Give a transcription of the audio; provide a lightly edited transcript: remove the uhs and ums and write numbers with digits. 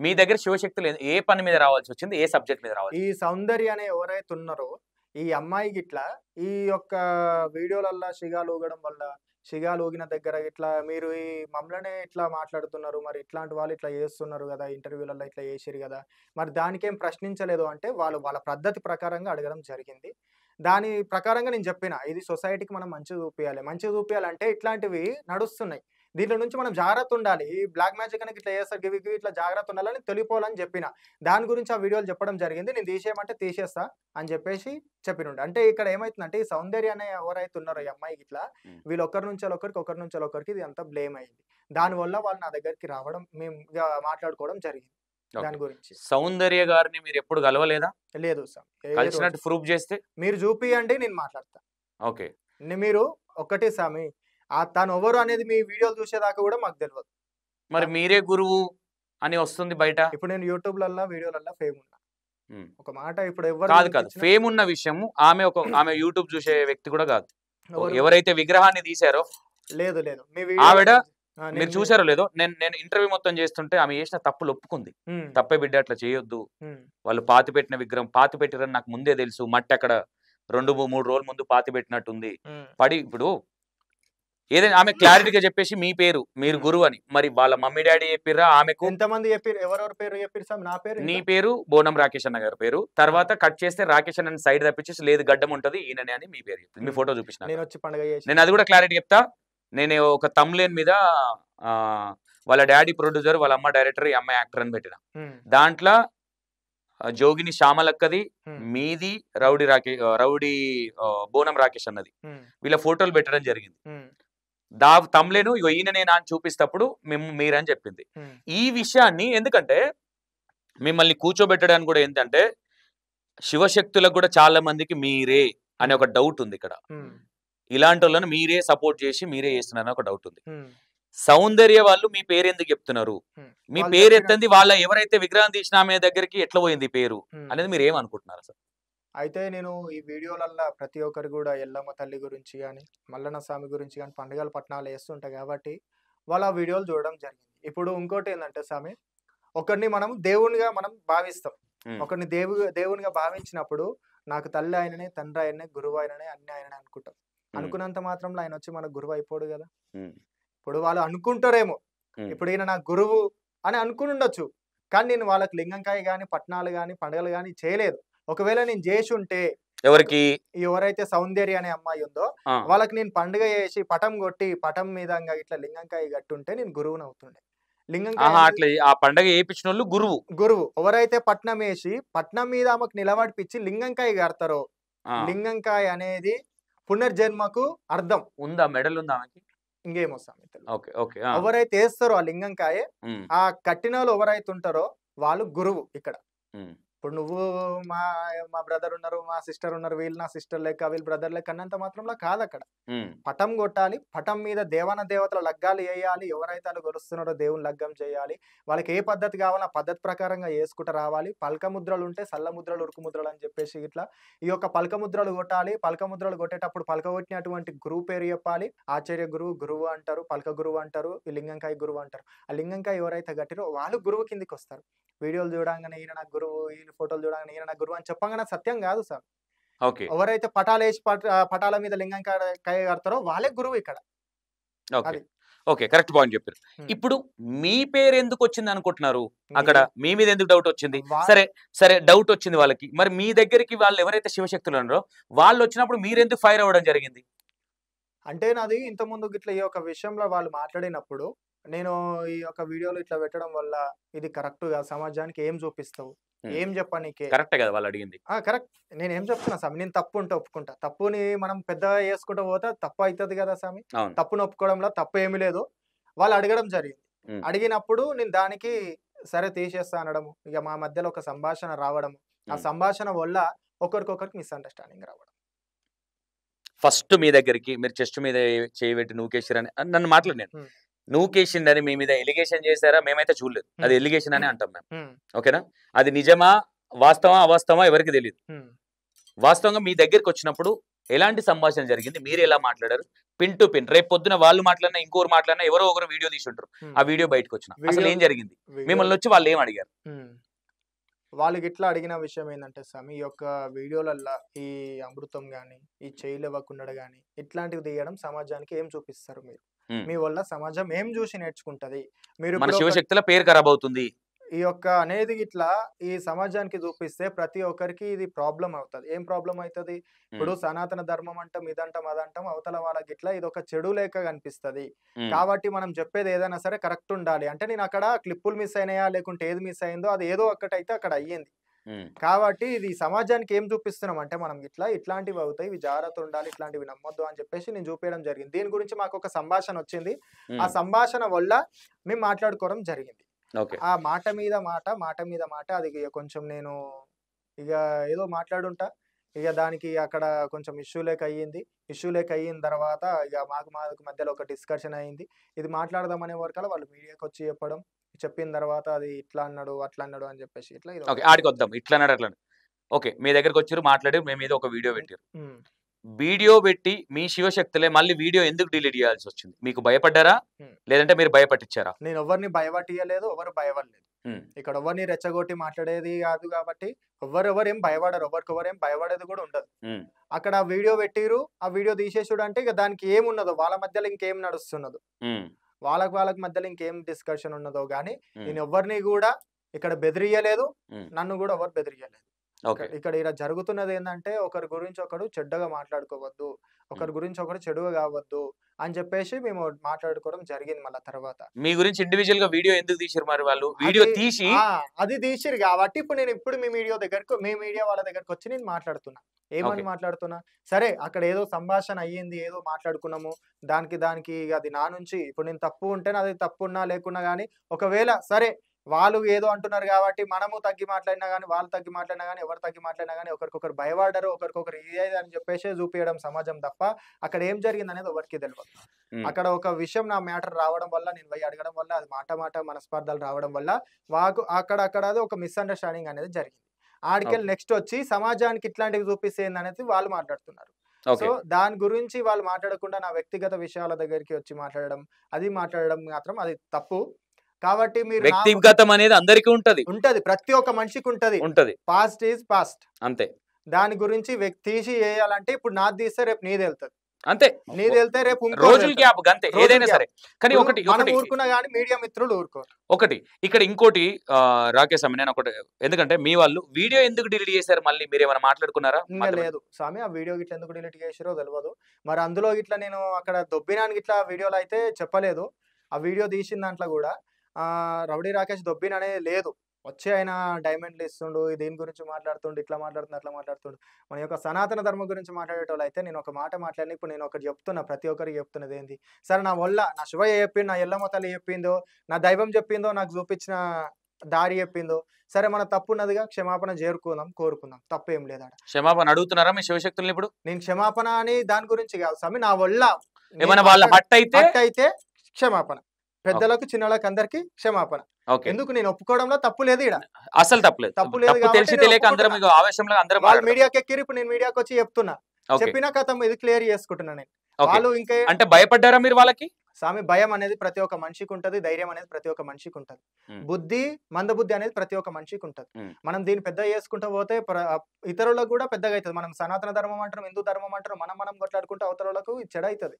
మీ దగ్గర శివశక్తులు ఏ పని మీద రావాల్సి వచ్చింది? ఏ సబ్జెక్ట్ మీద రావాల్సి? ఈ సౌందర్య అనే ఎవరైతే ఉన్నారో, ఈ అమ్మాయి గిట్లా ఈ యొక్క వీడియోలల్లా సిగాలు ఊగడం వల్ల, సిగాలు ఊగిన దగ్గర ఇట్లా మీరు ఈ మమ్మల్నే ఇట్లా మాట్లాడుతున్నారు. మరి ఇట్లాంటి వాళ్ళు ఇట్లా చేస్తున్నారు గదా! ఇంటర్వ్యూలల్లో ఇట్లా చేసిర్రు గదా! మరి దానికేం ప్రశ్నించలేదు అంటే, వాళ్ళ పద్ధతి ప్రకారంగా అడగడం జరిగింది. దాని ప్రకారంగా నేను జెప్పిన. ఇది సొసైటీకి మనం మంచిగా చూపియాలి. మంచిగా చూపియాలంటే ఇట్లాంటివి నడుస్తున్నాయి. దీంట్లో నుంచి మనం జాగ్రత్తుండాలి. ఈ బ్లాక్ మ్యాజిక్ అని ఇట్లా చేస్తారు. గివి గివి ఇట్లా జాగ్రత్తుండాలని తెలిపోవాలని జెప్పిన. దాని గురించి ఆ వీడియోలు చెప్పడం జరిగింది. నేను తీసేయమంటే తీసేస్తా అని జెప్పేసి చెప్పినుండే. అంటే ఇక్కడ ఏమైతుందంటే ఈ సౌందర్య అనే ఎవరైతే ఉన్నారో ఈ అమ్మాయి గిట్లా వీళ్ళు ఒకరి నుంచి ఒకరికి, ఒకరి నుంచి ఒకరికి ఇది అంతా బ్లేమ్ అయింది. దానివల్ల వాళ్ళు నా దగ్గరికి రావడం మేము ఇగ మాట్లాడుకోవడం జరిగింది. దాని గురించి. సౌందర్య గారిని మీరు ఎప్పుడు కలవలేదా? లేదు సార్. కలిసినట్టు ప్రూఫ్ చేస్తే మీరు చూపియండి నేను మాట్లాడతా. ఓకే. మీరు ఒక్కటే సామి తను ఎవరు అనేది మీ వీడియోలు చూసేదాకా కూడా మాకు తెలవదు. మరి మీరే గురువు అని వస్తుంది బయట. ఇప్పుడు నేను యూట్యూబ్‌లల్లా వీడియోలల్లా ఫేమ్ ఉన్నా. ఒక మాట ఇప్పుడు కాదు ఫేమ్ ఉన్న విషయము ఆమె యూట్యూబ్ చూసే వ్యక్తి కూడా కాదు. ఎవరైతే విగ్రహాన్ని తీశారో లేదు మీ ఆవిడ మీరు చూసారో లేదో నేను ఇంటర్వ్యూ మొత్తం చేస్తుంటే ఆమె చేసిన తప్పులు ఒప్పుకుంది. తప్పే బిడ్డ అట్లా చేయొద్దు, వాళ్ళు పాతి పెట్టిన విగ్రహం పాతి పెట్టిరని నాకు ముందే తెలుసు, మట్టి అక్కడ 2-3 రోజుల ముందు పాతి పెట్టినట్టుంది పడి. ఇప్పుడు ఏదైనా ఆమె క్లారిటీగా చెప్పేసి మీ పేరు మీరు గురువు అని, మరి వాళ్ళ మమ్మీ డాడీ చెప్పిర్రా? ఆమెకు ఎంతమంది చెప్పిర్రు? ఎవరెవరి పేరు చెప్పిర్రు సార్? నా పేరు, నీ పేరు బోనం రాకేష్ అన్న గారి పేరు. తర్వాత కట్ చేస్తే రాకేష్ అన్న సైడ్ తప్పించేసి లేదు గడ్డం ఉంటది ఈయననే అని మీ పేరు చెప్పింది. మీ ఫోటో చూపించిన నేను వచ్చి పండుగ చేసి నేను అది కూడా క్లారిటీ చెప్తా. నేను ఒక తమ్లేన్ మీద వాళ్ళ డాడీ ప్రొడ్యూసర్ వాళ్ళ అమ్మ డైరెక్టర్ ఈ అమ్మాయి యాక్టర్ అని పెట్టిన. దాంట్లో జోగిని శ్యామలక్కది, మీది రౌడీ బోనం రాకేష్ అన్నది, వీళ్ళ ఫోటోలు పెట్టడం జరిగింది. తమ్లేను ఈయననే అని చూపిస్తప్పుడు మీరని చెప్పింది. ఈ విషయాన్ని ఎందుకంటే మిమ్మల్ని కూర్చోబెట్టడానికి కూడా ఏంటంటే శివశక్తులకు కూడా చాలా మందికి మీరే అనే ఒక డౌట్ ఉంది ఇక్కడ. ఇలాంటి వాళ్ళని మీరే సపోర్ట్ చేసి మీరే చేస్తున్నారని ఒక డౌట్ ఉంది. సౌందర్య వాళ్ళు మీ పేరు ఎందుకు చెప్తున్నారు? మీ పేరు ఎత్తంది వాళ్ళ ఎవరైతే విగ్రహం తీసిన ఆమె దగ్గరికి ఎట్లా పోయింది పేరు అనేది మీరు ఏమనుకుంటున్నారు సార్? అయితే నేను ఈ వీడియోలల్లా ప్రతి ఒక్కరు కూడా ఎల్లమ్మ తల్లి గురించి కానీ మల్లన్న స్వామి గురించి కానీ పండుగల పట్టణాలు వేస్తుంటాయి కాబట్టి వాళ్ళ వీడియోలు చూడడం జరిగింది. ఇప్పుడు ఇంకోటి ఏంటంటే స్వామి, ఒకరిని మనం దేవునిగా మనం భావిస్తాం. ఒకరిని దేవునిగా భావించినప్పుడు నాకు తల్లి ఆయననే, తండ్రి ఆయననే, గురువు ఆయననే, అన్ని ఆయననే అనుకుంటాం. అనుకున్నంత మాత్రంలో ఆయన వచ్చి మనకు గురువు అయిపోడు కదా. ఇప్పుడు వాళ్ళు అనుకుంటారేమో ఇప్పుడు ఈయన నాకు గురువు అని అనుకుని ఉండొచ్చు, కానీ నేను వాళ్ళకి లింగంకాయ కానీ పట్టణాలు కానీ పండుగలు కానీ చేయలేదు. ఒకవేళ నేను చేసి ఉంటే ఎవరైతే సౌందర్య అనే అమ్మాయి ఉందో వాళ్ళకి నేను పండుగ చేసి పటం కొట్టి పటం మీద ఇట్లా లింగంకాయ కట్టుంటే నేను గురువుని అవుతుండే. గురువు ఎవరైతే పట్నం వేసి పట్నం మీద ఆమెకు నిలబడిపించి లింగంకాయ కడతారో, లింగంకాయ అనేది పునర్జన్మకు అర్థం. ఉందా మెడల్ ఉందా? ఇంకేమో ఎవరైతే వేస్తారో ఆ లింగంకాయ ఆ కట్టిన వాళ్ళు ఎవరైతే ఉంటారో వాళ్ళు గురువు ఇక్కడ. ఇప్పుడు నువ్వు మా బ్రదర్ ఉన్నారు, మా సిస్టర్ ఉన్నారు, వీళ్ళు నా సిస్టర్ లెక్క వీళ్ళు బ్రదర్ లెక్క అన్నంత మాత్రంలో కాదు. అక్కడ పటం కొట్టాలి, పటం మీద దేవతల లగ్గాలు వేయాలి, ఎవరైతే వాళ్ళు గొలుస్తున్నారో దేవుని లగ్గం చేయాలి, వాళ్ళకి ఏ పద్ధతి కావాలో ఆ పద్ధతి ప్రకారంగా వేసుకుంటూ రావాలి. పలక ముద్రలు ఉంటే సల్ల ముద్రలు, ఉరుకు ముద్రలు అని చెప్పేసి ఇట్లా ఈ యొక్క పలక ముద్రలు కొట్టాలి. పలక ముద్రలు కొట్టేటప్పుడు పలక కొట్టినటువంటి గురువు పేరు చెప్పాలి. ఆచార్య గురువు అంటారు, పలక గురువు అంటారు, ఈ లింగంకాయ గురువు అంటారు. ఆ లింగంకాయ ఎవరైతే గట్టిరో వాళ్ళు గురువు కిందికి వస్తారు. వీడియోలు చూడంగానే ఈయన నాకు గురువు, ఈయన ఫోటోలు చూడంగానే ఈయన నాకు గురువు అని చెప్పంగానే సత్యం కాదు సార్. ఎవరైతే పటాలు వేసి పటాల మీద లింగంకాయ కడతారో వాళ్ళే గురువు ఇక్కడ. ఓకే, కరెక్ట్ పాయింట్ చెప్పారు. ఇప్పుడు మీ పేరు ఎందుకు వచ్చింది అనుకుంటున్నారు? అక్కడ మీ మీద ఎందుకు డౌట్ వచ్చింది? సరే డౌట్ వచ్చింది వాళ్ళకి, మరి మీ దగ్గరికి వాళ్ళు ఎవరైతే శివశక్తులు ఉన్నారో వాళ్ళు వచ్చినప్పుడు మీరు ఎందుకు ఫైర్ అవ్వడం జరిగింది? అంటే నాది ఇంత ముందు ఇట్లా ఈ యొక్క విషయంలో వాళ్ళు మాట్లాడినప్పుడు నేను ఈ యొక్క వీడియోలు ఇట్లా పెట్టడం వల్ల ఇది కరెక్ట్ గా సమాజానికి ఏం చూపిస్తావు, ఏం చెప్పనీకే కరెక్టే కదా వాళ్ళు అడిగింది. కరెక్ట్. నేను ఏం చెప్తున్నా స్వామి, నేను తప్పు ఉంటే ఒప్పుకుంటా. తప్పుని మనం పెద్దగా చేసుకుంటూ పోతే తప్పు అవుతుంది కదా స్వామి. తప్పును ఒప్పుకోవడంలో తప్పు ఏమీ లేదు. వాళ్ళు అడగడం జరిగింది. అడిగినప్పుడు నేను దానికి సరే తీసేస్తా అనడము, ఇక మా మధ్యలో ఒక సంభాషణ రావడం, ఆ సంభాషణ వల్ల ఒకరికొకరికి మిస్అండర్స్టాండింగ్ రావడం. ఫస్ట్ మీ దగ్గరికి మీరు చెస్ట్ మీద చేయబెట్టి నువ్వు కేసీర్ అని నన్ను మాట్లాడినాను. నువ్వు కేసిండ్ అని మీ మీద ఎలిగేషన్ చేశారా? మేమైతే చూడలేదు, అది ఎలిగేషన్ అని అంటాం మేము. ఓకేనా? అది నిజమా వాస్తవా అవాస్తవా ఎవరికి తెలియదు. వాస్తవంగా మీ దగ్గరికి వచ్చినప్పుడు ఎలాంటి సంభాషణ జరిగింది, మీరు ఎలా మాట్లాడారు? పిన్ టు పిన్ రేపు పొద్దున వాళ్ళు మాట్లాడినా ఇంకోరు మాట్లాడినా ఎవరో ఒకరు వీడియో తీసి ఉంటారు, ఆ వీడియో బయటకు వచ్చిన అసలు ఏం జరిగింది, మిమ్మల్ని వచ్చి వాళ్ళు ఏం అడిగారు? వాళ్ళకి ఇట్లా అడిగిన విషయం ఏంటంటే స్వామి, ఈ యొక్క వీడియోలల్లా ఈ అమృతం గాని, ఈ చేయలేవకుండడు గాని, ఇట్లాంటివి తీయడం సమాజానికి ఏం చూపిస్తారు మీరు? మీ వల్ల సమాజం ఏం చూసి నేర్చుకుంటది? మీరు మన ఇప్పుడు ఒక శివశక్తుల పేరు ఖరాబ్ అవుతుంది. ఈ యొక్క అనేది ఇట్లా ఈ సమాజానికి చూపిస్తే ప్రతి ఒక్కరికి ఇది ప్రాబ్లం అవుతది. ఏం ప్రాబ్లం అయితది? ఇప్పుడు సనాతన ధర్మం అంటాం, ఇదంటాం, అదంటాం, అవతల వాళ్ళకి ఇట్లా ఇదొక చెడు లేక కనిపిస్తది. కాబట్టి మనం చెప్పేది ఏదైనా సరే కరెక్ట్ ఉండాలి. అంటే నేను అక్కడ క్లిప్పులు మిస్ అయినాయా, లేకుంటే ఏది మిస్ అయిందో అది ఏదో ఒక్కటైతే అక్కడ అయ్యింది. కాబట్టి ఇది సమాజానికి ఏం చూపిస్తున్నాం అంటే మనం ఇట్లాంటివి అవుతాయి, ఇవి జాగ్రత్త ఉండాలి, ఇట్లాంటివి నమ్మొద్దు అని చెప్పేసి నేను చూపించడం జరిగింది. దీని గురించి మాకు ఒక సంభాషణ వచ్చింది. ఆ సంభాషణ వల్ల మేము మాట్లాడుకోవడం జరిగింది. ఆ మాట మీద మాట, మాట మీద మాట అది కొంచెం నేను ఇక ఏదో మాట్లాడుంటా. ఇక దానికి అక్కడ కొంచెం ఇష్యూ లేక అయిన తర్వాత ఇక మాకు మధ్యలో ఒక డిస్కషన్ అయింది. ఇది మాట్లాడదాం అనే వరకల్లా వాళ్ళు మీడియాకి వచ్చి చెప్పిన తర్వాత అది ఇట్లా అన్నాడు, అట్లా అన్నాడు అని చెప్పేసి ఇట్లా ఆడికొద్దాం. ఇట్లా అన్నాడు, అట్లా ఓకే. మీ దగ్గరకు వచ్చారు, మాట్లాడి మీ మీద ఒక వీడియో పెట్టారు. వీడియో పెట్టి మీ శివశక్తులే మళ్ళీ వీడియో ఎందుకు డిలీట్ చేయాల్సి వచ్చింది? మీకు భయపడ్డారా, లేదంటే మీరు భయపట్టించారా? నేను ఎవరిని భయపట్టియలేదు, ఎవరు భయపడలేదు. ఇక్కడ ఎవరిని రెచ్చగొట్టి మాట్లాడేది కాదు కాబట్టి ఎవరెవరేం భయపడరు, ఎవరికెవరేం భయపడేది కూడా ఉండదు. అక్కడ వీడియో పెట్టిరు, ఆ వీడియో తీసేసుడు అంటే ఇక దానికి ఏమున్నదో, వాళ్ళ మధ్యలో ఇంకేం నడుస్తున్నదో, వాళ్ళకి మధ్యలో ఇంకేం డిస్కషన్ ఉన్నదో గానీ నేను ఎవరిని కూడా ఇక్కడ బెదిరియలేదు, నన్ను కూడా ఎవరు బెదిరియలేదు. ఇక్కడ ఇలా జరుగుతున్నది ఏంటంటే ఒకరి గురించి ఒకరు చెడ్డగా మాట్లాడుకోవద్దు, ఒకరి గురించి ఒకరు చెడుగా కావద్దు అని చెప్పేసి మేము మాట్లాడుకోవడం జరిగింది. మళ్ళీ తర్వాత మీ గురించి ఇండివిజువల్ గా వీడియో ఎందుకు తీసిరు మరి? వాళ్ళు వీడియో తీసి అది తీసిరు కాబట్టి ఇప్పుడు మీ మీడియా వాళ్ళ దగ్గరకు వచ్చి నేను మాట్లాడుతున్నా. ఏమని మాట్లాడుతున్నా, సరే అక్కడ ఏదో సంభాషణ అయ్యింది, ఏదో మాట్లాడుకున్నాము, దానికి అది నా నుంచి ఇప్పుడు నేను తప్పు ఉంటే అది తప్పున్నా లేకున్నా గానీ ఒకవేళ సరే వాళ్ళు ఏదో అంటున్నారు కాబట్టి మనము తగ్గి మాట్లాడినా గానీ, వాళ్ళు తగ్గి మాట్లాడినా గానీ, ఎవరు తగ్గి మాట్లాడినా గానీ ఒకరికొకరు భయపడ్డారు, ఒకరికొకరు ఇదేది అని చెప్పేసి చూపించడం సమాజం తప్ప అక్కడ ఏం జరిగింది అనేది ఎవరికి తెలియదు. అక్కడ ఒక విషయం నా మ్యాటర్ రావడం వల్ల, నేను పోయి అడగడం వల్ల, అది మాట మనస్పర్ధలు రావడం వల్ల అక్కడ అది ఒక మిస్అండర్స్టాండింగ్ అనేది జరిగింది. ఆడికెళ్ళి నెక్స్ట్ వచ్చి సమాజానికి ఇట్లాంటివి చూపిస్తే ఏందనేది వాళ్ళు మాట్లాడుతున్నారు. సో దాని గురించి వాళ్ళు మాట్లాడకుండా నా వ్యక్తిగత విషయాల దగ్గరికి వచ్చి మాట్లాడడం మాత్రం అది తప్పు. కాబట్టి మీరు వ్యక్తిగతం అనేది అందరికీ ఉంటది, ప్రతి ఒక్క మనిషికి ఉంటది. పాస్ట్ ఈజ్ పాస్ట్, అంతే. దాని గురించి తీసి వేయాలంటే ఇప్పుడు నాది తీస్తే రేపు నీది వెళ్తుంది, అంతే. నీది వెళ్తే రేపు రోజుల గ్యాప్ అంతే, ఏదైనా సరే. కానీ ఒకటి ఊరుకున్నా కానీ మీడియా మిత్రులు ఊరుకోరు. ఒకటి ఇక్కడ ఇంకోటి రాకేష్ స్వామి, నేను ఒకటి, ఎందుకంటే మీ వాళ్ళు వీడియో ఎందుకు డిలీట్ చేశారు మళ్ళీ మీరు ఏమైనా మాట్లాడుకున్నారా? లేదు స్వామి, ఆ వీడియో ఇట్లా ఎందుకు డిలీట్ చేసారో తెలియదు. మరి అందులో ఇట్లా నేను అక్కడ దొబ్బినానికి ఇట్లా వీడియోలో అయితే చెప్పలేదు. ఆ వీడియో తీసిన దాంట్లో కూడా రౌడీ రాకేష్ దొబ్బిన్ అనేది లేదు. వచ్చి ఆయన డైమండ్లు ఇస్తుండు, దీని గురించి మాట్లాడుతుండు, ఇట్లా మాట్లాడుతుండు, అట్లా మాట్లాడుతుండు. మన యొక్క సనాతన ధర్మం గురించి మాట్లాడేటోళ్ళు అయితే నేను ఒక మాట మాట్లాడిన, ఇప్పుడు నేను ఒకటి చెప్తున్నా, ప్రతి ఒక్కరికి చెప్తున్నది ఏంది, సరే నా వల్ల నా శివయ్య చెప్పిండు, నా ఎల్లమ్మ తల్లి చెప్పిందో, నా దైవం చెప్పిందో, నాకు చూపించిన దారి చెప్పిందో, సరే మన తప్పున్నదిగా క్షమాపణ కోరుకుందాం, తప్పేం లేదా. క్షమాపణ అడుగుతున్నారా మీ శివశక్తుల్ని? ఇప్పుడు నేను క్షమాపణ అని దాని గురించి కాదు స్వామి, నా వల్ల ఏమైనా వాళ్ళ హట్ అయితే క్షమాపణ, పెద్దలకు చిన్నలకు అందరికి క్షమాపణ. ఎందుకు నేను ఒప్పుకోవడంలో తప్పు లేదు, అసలు తప్పు లేదు. వాళ్ళు మీడియాకి ఎక్కిరు, ఇప్పుడు నేను మీడియాకి వచ్చి చెప్పిన కథ ఇది క్లియర్ చేసుకుంటున్నా నేను. వాళ్ళు ఇంకా అంటే భయపడ్డారా మీరు వాళ్ళకి? స్వామి, భయం అనేది ప్రతి ఒక్క మనిషికి ఉంటది, ధైర్యం అనేది ప్రతి ఒక్క మనిషికి ఉంటది, మందబుద్ధి అనేది ప్రతి ఒక్క మనిషికి ఉంటది. మనం దీన్ని పెద్ద చేసుకుంటూ పోతే ఇతరులకు కూడా పెద్దగా అవుతుంది. మనం సనాతన ధర్మం అంటారు, హిందూ ధర్మం అంటారు, మనం కొట్లాడుకుంటే అవతరులకు చెడ అవుతుంది.